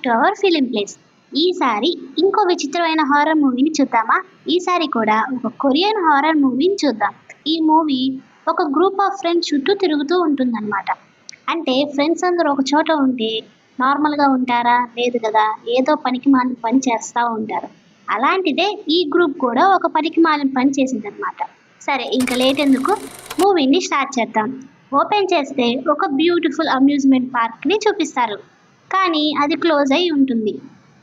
To our film place. ఈసారి ఇంకో విచిత్రమైన హారర్ మూవీని చూద్దామా? ఈసారి కూడా ఒక కొరియన్ హారర్ మూవీని చూద్దాం. ఈ మూవీ ఒక గ్రూప్ ఆఫ్ ఫ్రెండ్స్ చుట్టూ తిరుగుతూ ఉంటుందన్నమాట. అంటే ఫ్రెండ్స్ అందరూ ఒక చోట ఉంటే నార్మల్గా ఉంటారా? లేదు కదా, ఏదో పనికి మాలిన పని చేస్తూ ఉంటారు. అలాంటిదే ఈ గ్రూప్ కూడా ఒక పనికి మాలిన పని చేసిందనమాట. సరే, ఇంకా లేట్ ఎందుకు, మూవీని స్టార్ట్ చేద్దాం. ఓపెన్ చేస్తే ఒక బ్యూటిఫుల్ అమ్యూజ్మెంట్ పార్క్ని చూపిస్తారు. కానీ అది క్లోజ్ అయి ఉంటుంది,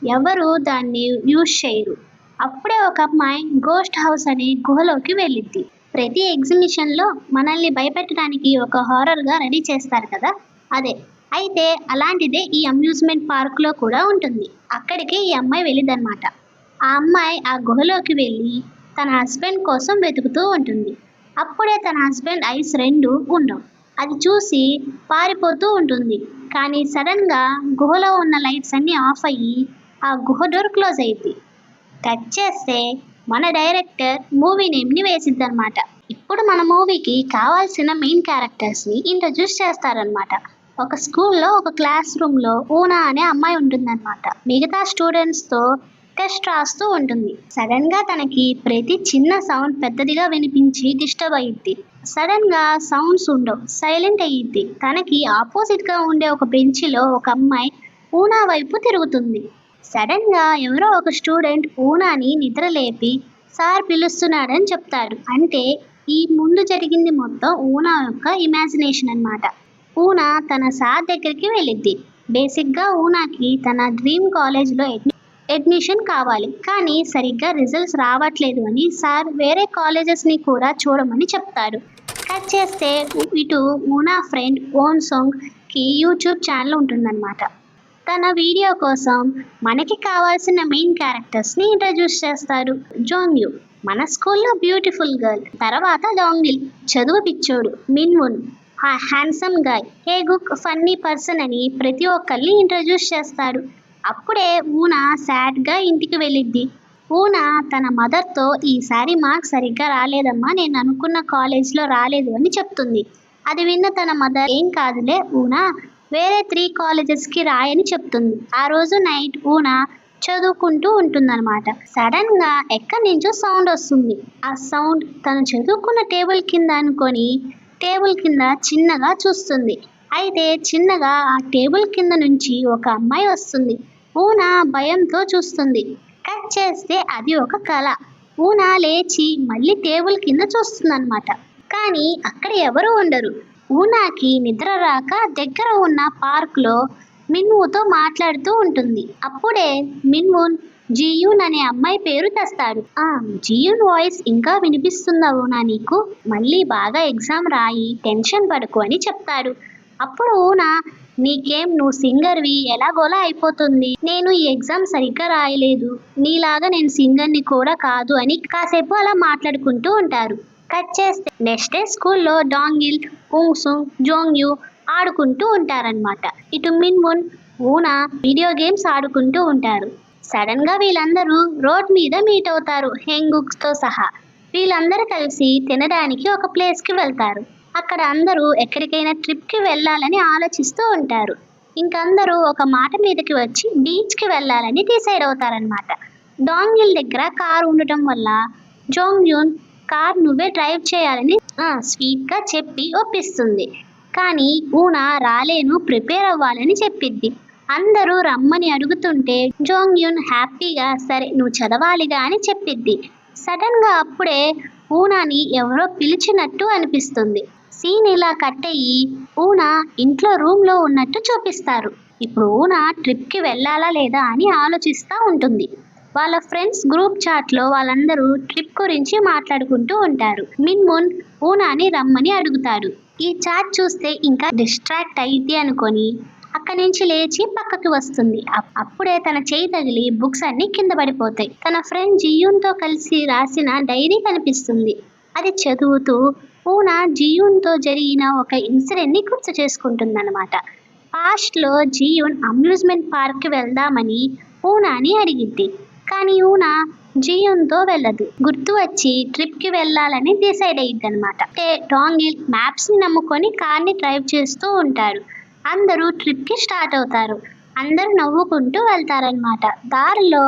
ఎవరు దాన్ని యూజ్ చేయరు. అప్పుడే ఒక అమ్మాయి గోస్ట్ హౌస్ అనే గుహలోకి వెళ్ళిద్ది. ప్రతి ఎగ్జిబిషన్లో మనల్ని భయపెట్టడానికి ఒక హారర్గా రెడీ చేస్తారు కదా, అదే. అయితే అలాంటిదే ఈ అమ్యూజ్మెంట్ పార్క్లో కూడా ఉంటుంది. అక్కడికి ఈ అమ్మాయి వెళ్ళిందనమాట. ఆ అమ్మాయి ఆ గుహలోకి వెళ్ళి తన హస్బెండ్ కోసం వెతుకుతూ ఉంటుంది. అప్పుడే తన హస్బెండ్ ఐస్ రెండు ఉండవు. అది చూసి పారిపోతూ ఉంటుంది. కానీ సడన్గా గుహలో ఉన్న లైట్స్ అన్నీ ఆఫ్ అయ్యి ఆ గుహ డోర్ క్లోజ్ అయ్యింది. కట్ చేస్తే మన డైరెక్టర్ మూవీ నేమ్ని వేసిద్దనమాట. ఇప్పుడు మన మూవీకి కావాల్సిన మెయిన్ క్యారెక్టర్స్ని ఇంట్రడ్యూస్ చేస్తారనమాట. ఒక స్కూల్లో ఒక క్లాస్ రూమ్లో ఊనా అనే అమ్మాయి ఉంటుందన్నమాట. మిగతా స్టూడెంట్స్తో టెస్ట్ రాస్తూ ఉంటుంది. సడన్ గా తనకి ప్రతి చిన్న సౌండ్ పెద్దదిగా వినిపించి డిస్టర్బ్ అయ్యిద్ది. సడన్ గా సౌండ్స్ ఉండవు, సైలెంట్ అయ్యిద్ది. తనకి ఆపోజిట్ గా ఉండే ఒక బెంచిలో ఒక అమ్మాయి ఊనా వైపు తిరుగుతుంది. సడన్ గా ఎవరో ఒక స్టూడెంట్ ఊనాని నిద్ర లేపి సార్ పిలుస్తున్నాడని చెప్తాడు. అంటే ఈ ముందు జరిగింది మొత్తం ఊనా యొక్క ఇమాజినేషన్ అన్నమాట. ఊనా తన సార్ దగ్గరికి వెళ్ళిద్ది. బేసిక్గా ఊనాకి తన డ్రీమ్ కాలేజ్లో అడ్మిషన్ కావాలి, కానీ సరిగ్గా రిజల్ట్స్ రావట్లేదు అని సార్ వేరే కాలేజెస్ని కూడా చూడమని చెప్తారు. కట్ చేస్తే ఇటు ఊనా ఫ్రెండ్ ఓన్ సాంగ్కి యూట్యూబ్ ఛానల్ ఉంటుందన్నమాట. తన వీడియో కోసం మనకి కావాల్సిన మెయిన్ క్యారెక్టర్స్ని ఇంట్రడ్యూస్ చేస్తారు. జోంగ్యూ మన స్కూల్లో బ్యూటిఫుల్ గర్ల్. తర్వాత డాంగిల్ చదువు పిచ్చోడు. మిన్వున్ హ్యాండ్సమ్ గాయ్. హేగుక్ ఫన్నీ పర్సన్ అని ప్రతి ఒక్కరిని ఇంట్రడ్యూస్ చేస్తాడు. అప్పుడే ఊనా సాడ్గా ఇంటికి వెళ్ళిద్ది. ఊనా తన మదర్తో ఈసారి మార్క్స్ సరిగ్గా రాలేదమ్మా, నేను అనుకున్న కాలేజ్లో రాలేదు అని చెప్తుంది. అది విన్న తన మదర్ ఏం కాదులే ఊనా, వేరే 3 కాలేజెస్కి రాయని చెప్తుంది. ఆ రోజు నైట్ ఊనా చదువుకుంటూ ఉంటుందన్నమాట. సడన్గా ఎక్కడి నుంచో సౌండ్ వస్తుంది. ఆ సౌండ్ తను చదువుకున్న టేబుల్ కింద అనుకొని టేబుల్ కింద చిన్నగా చూస్తుంది. అయితే చిన్నగా ఆ టేబుల్ కింద నుంచి ఒక అమ్మాయి వస్తుంది. ఊనా భయంతో చూస్తుంది. కట్ చేస్తే అది ఒక కళ. ఊనా లేచి మళ్ళీ టేబుల్ కింద చూస్తుందన్నమాట. కానీ అక్కడ ఎవరు ఉండరు. ఊనాకి నిద్ర రాక దగ్గర ఉన్న పార్క్లో మిన్వుతో మాట్లాడుతూ ఉంటుంది. అప్పుడే మిన్వున్ జియూన్ అనే అమ్మాయి పేరు తెస్తాడు. జియూన్ వాయిస్ ఇంకా వినిపిస్తుందా ఊనా నీకు? మళ్ళీ బాగా ఎగ్జామ్ రాయి, టెన్షన్ పడకు అని చెప్తాడు. అప్పుడు ఊనా, నీకేం, నువ్వు సింగర్వి, ఎలాగోలా అయిపోతుంది. నేను ఈ ఎగ్జామ్ సరిగ్గా రాయలేదు, నీలాగా నేను సింగర్ని కూడా కాదు అని కాసేపు అలా మాట్లాడుకుంటూ ఉంటారు. కట్ చేస్తే నెక్స్ట్ డే స్కూల్లో డాంగిల్, ఊంగ్సుంగ్, జోంగ్యూ ఆడుకుంటూ ఉంటారనమాట. ఇటు మిన్వున్, ఊనా వీడియో గేమ్స్ ఆడుకుంటూ ఉంటారు. సడన్గా వీళ్ళందరూ రోడ్ మీద మీట్ అవుతారు, హెంగుక్తో సహా. వీళ్ళందరూ కలిసి తినడానికి ఒక ప్లేస్కి వెళ్తారు. అక్కడ అందరూ ఎక్కడికైనా ట్రిప్కి వెళ్ళాలని ఆలోచిస్తూ ఉంటారు. ఇంకందరూ ఒక మాట మీదకి వచ్చి బీచ్కి వెళ్ళాలని డిసైడ్ అవుతారనమాట. డాంగిల్ దగ్గర కార్ ఉండటం వల్ల జోంగ్యూన్ కార్ నువ్వే డ్రైవ్ చేయాలని స్వీట్గా చెప్పి ఒప్పిస్తుంది. కానీ ఊనా రాలేను, ప్రిపేర్ అవ్వాలని చెప్పిద్ది. అందరూ రమ్మని అడుగుతుంటే జోంగ్యూన్ హ్యాపీగా సరే నువ్వు చదవాలిగా అని చెప్పిద్ది. సడన్గా అప్పుడే ఊనాని ఎవరో పిలిచినట్టు అనిపిస్తుంది. సీన్ ఇలా కట్ అయ్యి ఊనా ఇంట్లో రూమ్లో ఉన్నట్టు చూపిస్తారు. ఇప్పుడు ఊనా ట్రిప్కి వెళ్ళాలా లేదా అని ఆలోచిస్తూ ఉంటుంది. వాళ్ళ ఫ్రెండ్స్ గ్రూప్ చాట్లో వాళ్ళందరూ ట్రిప్ గురించి మాట్లాడుకుంటూ ఉంటారు. మిన్వున్ ఊనాని రమ్మని అడుగుతాడు. ఈ చాట్ చూస్తే ఇంకా డిస్ట్రాక్ట్ అయ్యిద్ది అనుకొని అక్కడి నుంచి లేచి పక్కకి వస్తుంది. అప్పుడే తన చేయి తగిలి బుక్స్ అన్ని కింద పడిపోతాయి. తన ఫ్రెండ్ జియూన్తో కలిసి రాసిన డైరీ కనిపిస్తుంది. అది చదువుతూ ఊనా జియూన్తో జరిగిన ఒక ఇన్సిడెంట్ని గుర్తు చేసుకుంటుందన్నమాట. పాస్ట్లో జియూన్ అమ్యూజ్మెంట్ పార్క్కి వెళ్దామని ఊనాని అడిగిద్ది. కానీ ఊనా జియూన్తో వెళ్ళదు. గుర్తు వచ్చి ట్రిప్కి వెళ్ళాలని డిసైడ్ అయ్యిద్ది అనమాట. డాంగిల్ మ్యాప్స్ని నమ్ముకొని కార్ని డ్రైవ్ చేస్తూ ఉంటాడు. అందరూ ట్రిప్కి స్టార్ట్ అవుతారు. అందరూ నవ్వుకుంటూ వెళ్తారనమాట. దారిలో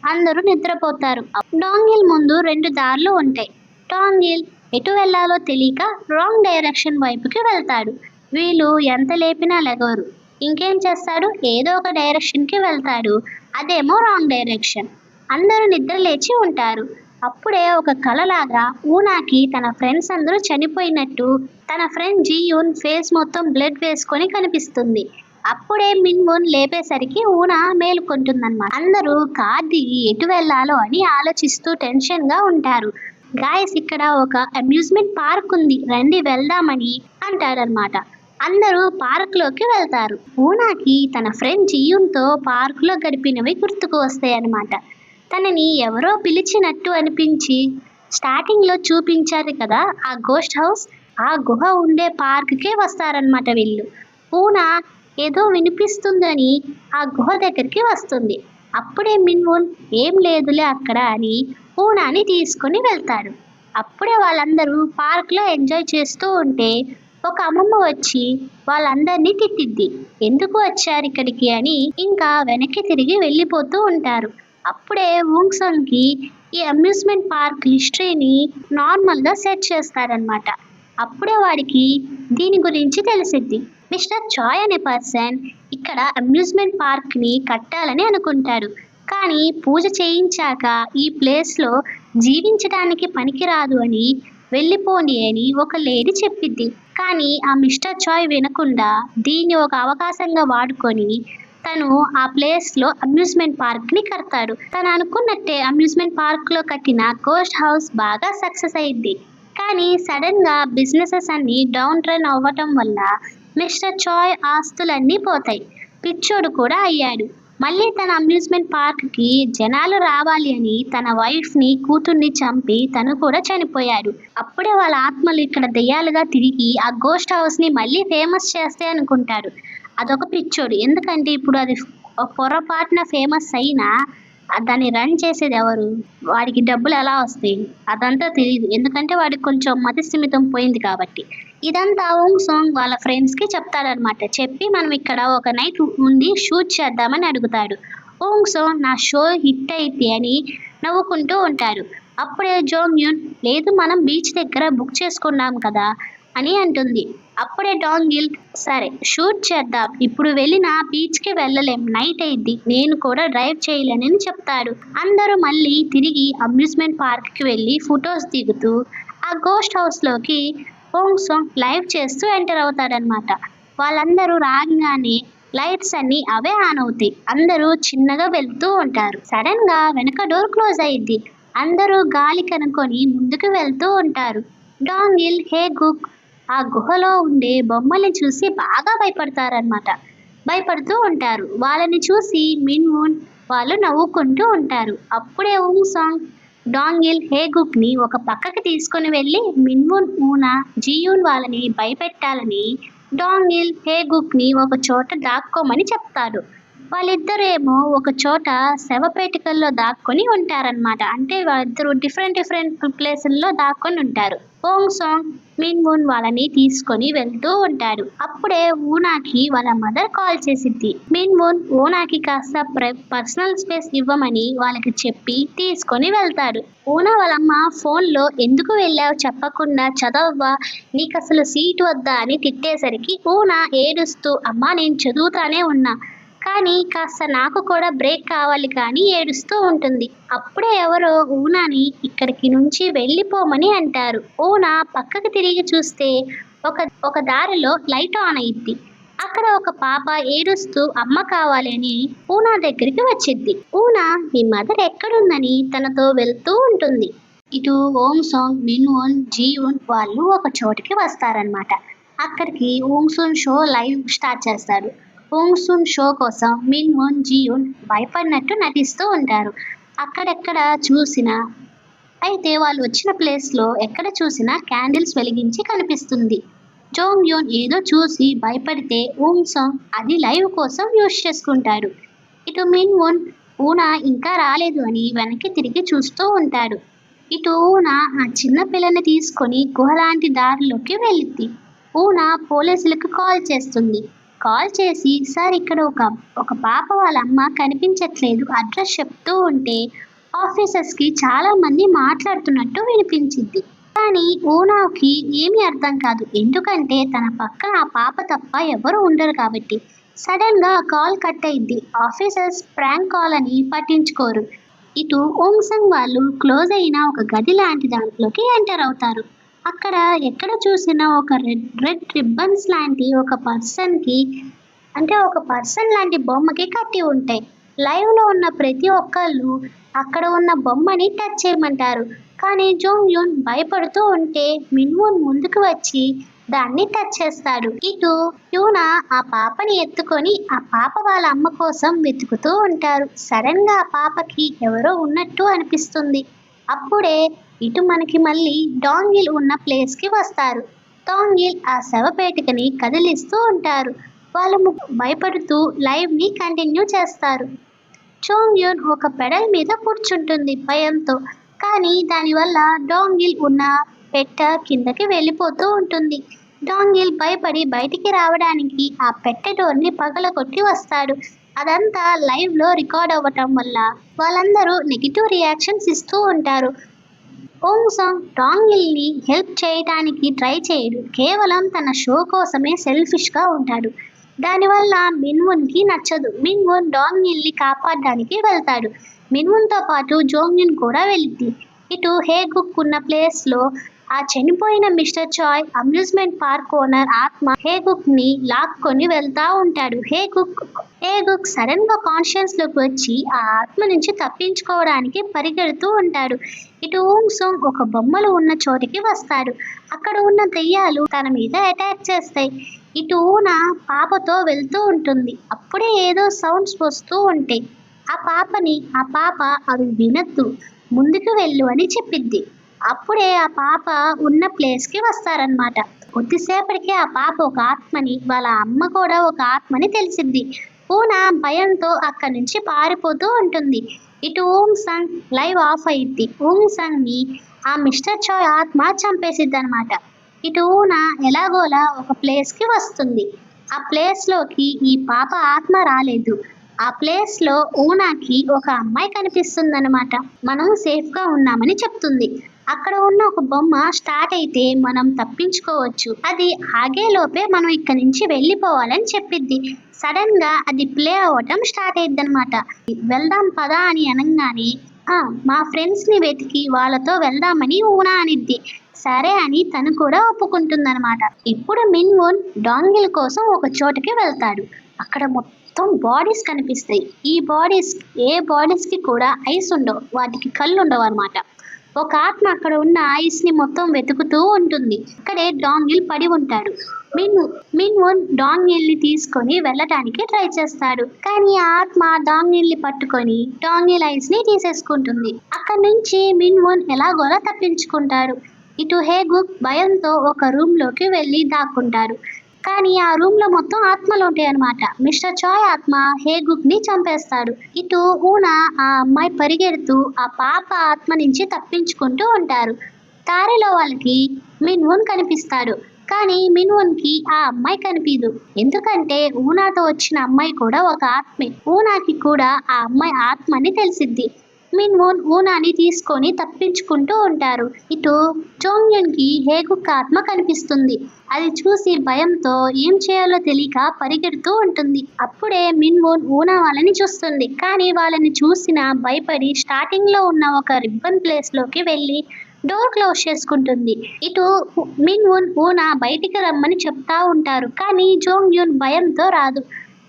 అందరూ నిద్రపోతారు. డాంగిల్ ముందు 2 దారులు ఉంటాయి. డాంగిల్ ఎటు వెళ్ళాలో తెలియక రాంగ్ డైరెక్షన్ వైపుకి వెళ్తాడు. వీళ్ళు ఎంత లేపినా లెగవరు. ఇంకేం చేస్తాడు? ఏదో ఒక డైరెక్షన్‌కి వెళ్తాడు. అదేమో రాంగ్ డైరెక్షన్. అందరూ నిద్ర లేచి ఉంటారు. అప్పుడే ఒక కలలాగా ఊనాకి తన ఫ్రెండ్స్ అందరూ చనిపోయినట్టు, తన ఫ్రెండ్ జీయూన్ ఫేస్ మొత్తం బ్లడ్ వేసుకొని కనిపిస్తుంది. అప్పుడే మిన్‌వున్ లేపేసరికి ఊనా మేలుకుంటుందన్నమాట. అందరూ కార్ దిగి ఎటు వెళ్ళాలో అని ఆలోచిస్తూ టెన్షన్‌గా ఉంటారు. గాయ్స్, ఇక్కడ ఒక అమ్యూజ్మెంట్ పార్క్ ఉంది, రండి వెళ్దామని అంటాడనమాట. అందరూ పార్క్‌లోకి వెళ్తారు. ఊనాకి తన ఫ్రెండ్ జీయూన్‌తో పార్క్‌లో గడిపినవి గుర్తుకు వస్తాయన్నమాట. తనని ఎవరో పిలిచినట్టు అనిపించి స్టార్టింగ్‌లో చూపించారు కదా ఆ గోస్ట్ హౌస్, ఆ గుహ ఉండే పార్క్‌కే వస్తారనమాట వీళ్ళు. ఊనా ఏదో వినిపిస్తుందని ఆ గుహ దగ్గరికి వస్తుంది. అప్పుడే మిన్‌వున్ ఏం లేదులే అక్కడ అని ఊనాని తీసుకొని వెళ్తాడు. అప్పుడే వాళ్ళందరూ పార్క్‌లో ఎంజాయ్ చేస్తూ ఉంటే ఒక అమ్మమ్మ వచ్చి వాళ్ళందరినీ తిట్టిద్ది. ఎందుకు వచ్చారు ఇక్కడికి అని ఇంకా వెనక్కి తిరిగి వెళ్ళిపోతూ ఉంటారు. అప్పుడే వూంగ్సంగ్‌కి ఈ అమ్యూజ్మెంట్ పార్క్ హిస్టరీని నార్మల్‌గా సెట్ చేస్తారనమాట. అప్పుడే వాడికి దీని గురించి తెలిసిద్ది. మిస్టర్ చాయ్ అనే పర్సన్ ఇక్కడ అమ్యూజ్మెంట్ పార్క్‌ని కట్టాలని అనుకుంటాడు. కానీ పూజ చేయించాక ఈ ప్లేస్‌లో జీవించడానికి పనికిరాదు అని వెళ్ళిపోండి అని ఒక లేడీ చెప్పిద్ది. కానీ ఆ మిస్టర్ చాయ్ వినకుండా దీన్ని ఒక అవకాశంగా వాడుకొని తను ఆ ప్లేస్‌లో అమ్యూజ్మెంట్ పార్క్‌ని కడతాడు. తను అనుకున్నట్టే అమ్యూజ్మెంట్ పార్క్‌లో కట్టిన గోస్ట్ హౌస్ బాగా సక్సెస్ అయ్యిద్ది. కానీ సడన్‌గా బిజినెసెస్ అన్నీ డౌన్ ట్రెండ్ అవ్వటం వల్ల మిస్టర్ చాయ్ ఆస్తులన్నీ పోతాయి. పిచ్చోడు కూడా అయ్యాడు. మళ్ళీ తన అమ్యూజ్మెంట్ పార్క్‌కి జనాలు రావాలి అని తన వైఫ్‌ని, కూతుర్ని చంపి తను కూడా చనిపోయాడు. అప్పుడే వాళ్ళ ఆత్మలు ఇక్కడ దెయ్యాలుగా తిరిగి ఆ గోస్ట్ హౌస్‌ని మళ్ళీ ఫేమస్ చేస్తాయి అనుకుంటాడు. అదొక పిచ్చోడు. ఎందుకంటే ఇప్పుడు అది పొరపాటున ఫేమస్ అయినా దాన్ని రన్ చేసేది ఎవరు? వాడికి డబ్బులు ఎలా వస్తాయి? అదంతా తెలీదు. ఎందుకంటే వాడికి కొంచెం మతి స్థిమితం పోయింది కాబట్టి. ఇదంతా వూంగ్సాంగ్ వాళ్ళ ఫ్రెండ్స్‌కి చెప్తాడనమాట. చెప్పి మనం ఇక్కడ ఒక నైట్ ఉండి షూట్ చేద్దామని అడుగుతాడు. వూంగ్సాంగ్ నా షో హిట్ అయిద్ది అని నవ్వుకుంటూ ఉంటాడు. అప్పుడే జోంగ్‌యూన్ లేదు మనం బీచ్ దగ్గర బుక్ చేసుకున్నాం కదా అని అంటుంది. అప్పుడే డాంగిల్ సరే షూట్ చేద్దాం. ఇప్పుడు వెళ్ళినా బీచ్‌కి వెళ్ళలేం. నైట్ అయిద్ది. నేను కూడా డ్రైవ్ చేయలేనని చెప్తాడు. అందరూ మళ్ళీ తిరిగి అమ్యూజ్మెంట్ పార్క్‌కి వెళ్ళి ఫోటోస్ దిగుతూ ఆ గోస్ట్ హౌస్‌లోకి వూంగ్సాంగ్ లైవ్ చేస్తూ ఎంటర్ అవుతాడనమాట. వాళ్ళందరూ రాగానే లైట్స్ అన్నీ అవే ఆన్ అవుతాయి. అందరూ చిన్నగా వెళ్తూ ఉంటారు. సడన్‌గా వెనక డోర్ క్లోజ్ అయ్యిద్ది. అందరూ గాలి కనుక్కొని ముందుకు వెళ్తూ ఉంటారు. డాంగిల్, హేగుక్ ఆ గుహలో ఉండే బొమ్మల్ని చూసి బాగా భయపడతారనమాట. భయపడుతూ ఉంటారు. వాళ్ళని చూసి మిన్‌వున్ వాళ్ళు నవ్వుకుంటూ ఉంటారు. అప్పుడే వూంగ్సాంగ్ డాంగిల్, హేగుక్‌ని ఒక పక్కకి తీసుకొని వెళ్ళి మిన్‌వున్, ఊనా, జీయూన్ వాళ్ళని భయపెట్టాలని డాంగిల్, హేగుక్‌ని ఒక చోట దాక్కోమని చెప్తాడు. వాళ్ళిద్దరేమో ఒక చోట శవపేటికల్లో దాక్కొని ఉంటారనమాట. అంటే వాళ్ళిద్దరూ డిఫరెంట్ డిఫరెంట్ ప్లేసుల్లో దాక్కొని ఉంటారు. వూంగ్సాంగ్ మిన్‌వున్ వాళ్ళని తీసుకొని వెళ్తూ ఉంటాడు. అప్పుడే ఊనాకి వాళ్ళ మదర్ కాల్ చేసిద్ది. మిన్‌వున్ ఊనాకి కాస్త పర్సనల్ స్పేస్ ఇవ్వమని వాళ్ళకి చెప్పి తీసుకొని వెళ్తాడు. ఊనా వాళ్ళమ్మ ఫోన్లో ఎందుకు వెళ్ళావు చెప్పకుండా చదవవా, నీకసలు సీట్ వద్దా అని తిట్టేసరికి ఊనా ఏడుస్తూ అమ్మా నేను చదువుతానే ఉన్నా, కానీ కాస్త నాకు కూడా బ్రేక్ కావాలి కానీ ఏడుస్తూ ఉంటుంది. అప్పుడే ఎవరో ఊనాని ఇక్కడికి నుంచి వెళ్ళిపోమని అంటారు. ఊనా పక్కకి తిరిగి చూస్తే ఒక ఒక దారిలో లైట్ ఆన్ అయ్యిద్ది. అక్కడ ఒక పాప ఏడుస్తూ అమ్మ కావాలి అని ఊనా దగ్గరికి వచ్చిద్ది. ఊనా మీ మదర్ ఎక్కడుందని తనతో వెళ్తూ ఉంటుంది. ఇటు వూంగ్సాంగ్, మిన్‌వున్, జీయూన్ వాళ్ళు ఒక చోటికి వస్తారనమాట. అక్కడికి వూంగ్సూన్ షో లైవ్ స్టార్ట్ చేస్తాడు. వూంగ్సూన్ షో కోసం మిన్‌వున్, జీయూన్ భయపడినట్టు నటిస్తూ ఉంటారు. అక్కడెక్కడ చూసినా అయితే వాళ్ళు వచ్చిన ప్లేస్‌లో ఎక్కడ చూసినా క్యాండిల్స్ వెలిగించి కనిపిస్తుంది. జోంగ్‌యూన్ ఏదో చూసి భయపడితే వూంగ్సాంగ్ అది లైవ్ కోసం యూజ్ చేసుకుంటాడు. ఇటు మిన్‌వున్ ఊనా ఇంకా రాలేదు అని వెనక్కి తిరిగి చూస్తూ ఉంటాడు. ఇటు ఊనా ఆ చిన్న పిల్లని తీసుకొని గుహలాంటి దారిలోకి వెళ్ళిద్ది. ఊనా పోలీసులకు కాల్ చేస్తుంది. కాల్ చేసి, సార్ ఇక్కడ ఒక పాప వాళ్ళ అమ్మ కనిపించట్లేదు అడ్రస్ చెప్తూ ఉంటే ఆఫీసర్స్కి చాలా మంది మాట్లాడుతున్నట్టు వినిపించింది. కానీ ఊనాకి ఏమీ అర్థం కాదు, ఎందుకంటే తన పక్కన ఆ పాప తప్ప ఎవరు ఉండరు కాబట్టి. సడన్ గా కాల్ కట్ అయింది. ఆఫీసర్స్ ప్రాంక్ కాల్ అని పట్టించుకోరు. ఇటు ఓంగ్సంగ్ వాళ్ళు క్లోజ్ అయిన ఒక గది లాంటి దాంట్లోకి ఎంటర్ అవుతారు. అక్కడ ఎక్కడ చూసినా ఒక రెడ్ రిబ్బన్స్ లాంటి ఒక పర్సన్ లాంటి బొమ్మకి కట్టి ఉంటాయి. లైవ్ లో ఉన్న ప్రతి ఒక్కళ్ళు అక్కడ ఉన్న బొమ్మని టచ్ చేయమంటారు. కానీ జోంగ్ యూన్ భయపడుతూ ఉంటే మిన్వున్ ముందుకు వచ్చి దాన్ని టచ్ చేస్తాడు. ఇటు యూనా ఆ పాపని ఎత్తుకొని ఆ పాప వాళ్ళ అమ్మ కోసం వెతుకుతూ ఉంటారు. సడన్ గా ఆ పాపకి ఎవరో ఉన్నట్టు అనిపిస్తుంది. అప్పుడే ఇటు మనకి మళ్ళీ డాంగిల్ ఉన్న ప్లేస్ కి వస్తారు. డాంగిల్ ఆ శవపేటికని కదిలిస్తూ ఉంటారు. వాళ్ళు భయపడుతూ లైవ్ ని కంటిన్యూ చేస్తారు. చోంగ్ యూన్ ఒక పెడల్ మీద కూర్చుంటుంది భయంతో. కానీ దానివల్ల డాంగిల్ ఉన్న పెట్టె కిందకి వెళ్ళిపోతూ ఉంటుంది. డాంగిల్ భయపడి బయటికి రావడానికి ఆ పెట్టె డోర్ని పగలగొట్టి వస్తాడు. అదంతా లైవ్ లో రికార్డ్ అవ్వటం వల్ల వాళ్ళందరూ నెగిటివ్ రియాక్షన్స్ ఇస్తూ ఉంటారు. ఓంగ్సాంగ్ డాంగిల్ ని హెల్ప్ చేయడానికి ట్రై చేయడు. కేవలం తన షో కోసమే సెల్ఫిష్ గా ఉంటాడు. దానివల్ల మిన్వున్ కి నచ్చదు. మిన్వున్ డాంగిల్ ని కాపాడడానికి వెళ్తాడు. మిన్వున్ తో పాటు జోంగ్యున్ కూడా వెళ్ళింది. ఇటు హేగుక్ ఉన్న ప్లేస్ లో ఆ చనిపోయిన మిస్టర్ చాయ్ అమ్యూజ్మెంట్ పార్క్ ఓనర్ ఆత్మ హేగుక్ ని లాక్కొని వెళ్తా ఉంటాడు. హేగుక్ సడన్ గా కాన్షియస్ లోకి వచ్చి ఆ ఆత్మ నుంచి తప్పించుకోవడానికి పరిగెడుతూ ఉంటాడు. ఇటు ఓంగ్సాంగ్ ఒక బొమ్మలు ఉన్న చోటికి వస్తాడు. అక్కడ ఉన్న దెయ్యాలు తన మీద అటాక్ చేస్తాయి. ఇటు ఊనా పాపతో వెళ్తూ ఉంటుంది. అప్పుడే ఏదో సౌండ్స్ వస్తూ ఉంటాయి. ఆ పాప అవి వినద్దు, ముందుకు వెళ్ళు అని చెప్పిద్ది. అప్పుడే ఆ పాప ఉన్న ప్లేస్ కి వస్తారనమాట. కొద్దిసేపటికి ఆ పాప ఒక ఆత్మని, వాళ్ళ అమ్మ కూడా ఒక ఆత్మని తెలిసిద్ది. ఊనా భయంతో అక్కడి నుంచి పారిపోతూ ఉంటుంది. ఇటు ఓంగ్సాంగ్ లైవ్ ఆఫ్ అయింది. ఓంగ్సాంగ్ ని ఆ మిస్టర్ చాయ్ ఆత్మ చంపేసిద్ది అనమాట. ఇటు ఊనా ఎలాగోలా ఒక ప్లేస్ కి వస్తుంది. ఆ ప్లేస్ లోకి ఈ పాప ఆత్మ రాలేదు. ఆ ప్లేస్ లో ఊనాకి ఒక అమ్మాయి కనిపిస్తుందన్నమాట. మనం సేఫ్ గా ఉన్నామని చెప్తుంది. అక్కడ ఉన్న ఒక బొమ్మ స్టార్ట్ అయితే మనం తప్పించుకోవచ్చు, అది ఆగేలోపే మనం ఇక్కడి నుంచి వెళ్ళిపోవాలని చెప్పిద్ది. సడన్ గా అది ప్లే అవ్వటం స్టార్ట్ అయ్యిద్ది అనమాట. వెళ్దాం పదా అని అనగానే మా ఫ్రెండ్స్ ని వెతికి వాళ్ళతో వెళ్దామని ఊనా అనిద్ది. సరే అని తను కూడా ఒప్పుకుంటుందన్నమాట. ఇప్పుడు మిన్వున్ డాంగిల్ కోసం ఒక చోటుకి వెళ్తాడు. అక్కడ మొత్తం బాడీస్ కనిపిస్తాయి. ఈ బాడీస్ కి కూడా ఐస్ ఉండవు, వాటికి కళ్ళు ఉండవు అనమాట. ఒక ఆత్మ అక్కడ ఉన్న ఐస్ ని మొత్తం వెతుకుతూ ఉంటుంది. అక్కడే డాంగిల్ పడి ఉంటాడు. మిన్వున్ డాంగిల్ ని తీసుకొని వెళ్ళటానికి ట్రై చేస్తాడు. కానీ ఆ ఆత్మ డాంగిల్ ని పట్టుకొని డాంగిల్ ఐస్ ని తీసేసుకుంటుంది. అక్కడి నుంచి మిన్వున్ ఎలాగోలా తప్పించుకుంటారు. ఇటు హేగుక్ భయంతో ఒక రూమ్ లోకి వెళ్ళి దాక్కుంటారు. కానీ ఆ రూమ్ లో మొత్తం ఆత్మలు ఉంటాయి అనమాట. మిస్టర్ చాయ్ ఆత్మ హేగుక్ ని చంపేస్తాడు. ఇటు ఊనా ఆ అమ్మాయి పరిగెడుతూ ఆ పాప ఆత్మ నుంచి తప్పించుకుంటూ ఉంటారు. దారిలో వాళ్ళకి మిన్వున్ కనిపిస్తాడు. కానీ మిన్వున్ కి ఆ అమ్మాయి కనిపించదు. ఎందుకంటే ఊనాతో వచ్చిన అమ్మాయి కూడా ఒక ఆత్మే. ఊనాకి కూడా ఆ అమ్మాయి ఆత్మ అని తెలిసిద్ది. మిన్వున్ ఊనాని తీసుకొని తప్పించుకుంటూ ఉంటారు. ఇటు జోంగ్యున్ కి హేగుక్ ఆత్మ కనిపిస్తుంది. అది చూసి భయంతో ఏం చేయాలో తెలియక పరిగెడుతూ ఉంటుంది. అప్పుడే మిన్వున్ ఊనా వాళ్ళని చూస్తుంది. కానీ వాళ్ళని చూసిన భయపడి స్టార్టింగ్ లో ఉన్న ఒక రిబ్బన్ ప్లేస్ లోకి వెళ్ళి డోర్ క్లోజ్ చేసుకుంటుంది. ఇటు మిన్వున్ ఊనా బయటికి రమ్మని చెప్తా ఉంటారు. కానీ జోంగ్యున్ భయంతో రాదు.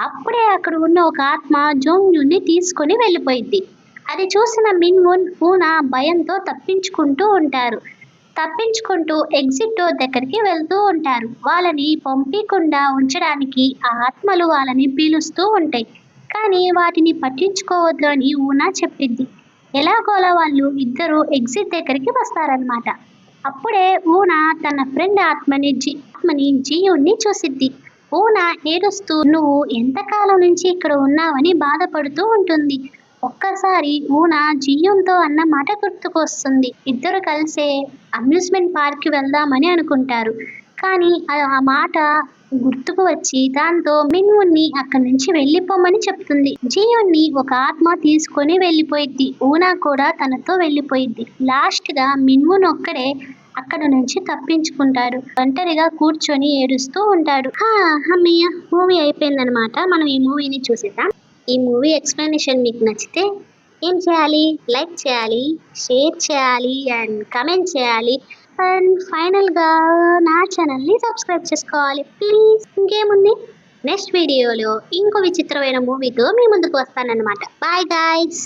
అప్పుడే అక్కడ ఉన్న ఒక ఆత్మ జోంగ్యున్ ని తీసుకొని వెళ్ళిపోయింది. అది చూసిన మిన్వున్ ఊనా భయంతో తప్పించుకుంటూ ఎగ్జిట్ డోర్ దగ్గరికి వెళ్తూ ఉంటారు. వాళ్ళని పంపించకుండా ఉంచడానికి ఆ ఆత్మలు వాళ్ళని పీలుస్తూ ఉంటాయి. కానీ వాటిని పట్టించుకోవద్దు అని ఊనా చెప్పిద్ది. ఎలాగోలా వాళ్ళు ఇద్దరు ఎగ్జిట్ దగ్గరికి వస్తారనమాట. అప్పుడే ఊనా తన ఫ్రెండ్ ఆత్మని జియుని చూసిద్ది. ఊనా ఏడుస్తూ నువ్వు ఎంతకాలం నుంచి ఇక్కడ ఉన్నావని బాధపడుతూ ఉంటుంది. ఒక్కసారి ఊనా జియున్తో అన్న మాట గుర్తుకొస్తుంది. ఇద్దరు కలిసే అమ్యూజ్మెంట్ పార్క్ కి వెళ్దామని అనుకుంటారు. కానీ ఆ మాట గుర్తుకు వచ్చి దాంతో మిన్వున్ని అక్కడి నుంచి వెళ్ళిపోమని చెప్తుంది. జీవున్ని ఒక ఆత్మ తీసుకొని వెళ్ళిపోయిద్ది. ఊనా కూడా తనతో వెళ్ళిపోయిద్ది. లాస్ట్ గా మిన్వున్ ఒక్కడే అక్కడ నుంచి తప్పించుకుంటాడు. ఒంటరిగా కూర్చొని ఏడుస్తూ ఉంటాడు. అమ్మయ్య, మూవీ అయిపోయిందనమాట. మనం ఈ మూవీని చూసేద్దాం. ఈ మూవీ ఎక్స్ప్లెనేషన్ మీకు నచ్చితే ఏం చేయాలి? లైక్ చేయాలి, షేర్ చేయాలి అండ్ కమెంట్ చేయాలి. అండ్ ఫైనల్గా నా ఛానల్ని సబ్స్క్రైబ్ చేసుకోవాలి ప్లీజ్. ఇంకేముంది, నెక్స్ట్ వీడియోలో ఇంకో విచిత్రమైన మూవీతో మీ ముందుకు వస్తానన్నమాట. Bye guys.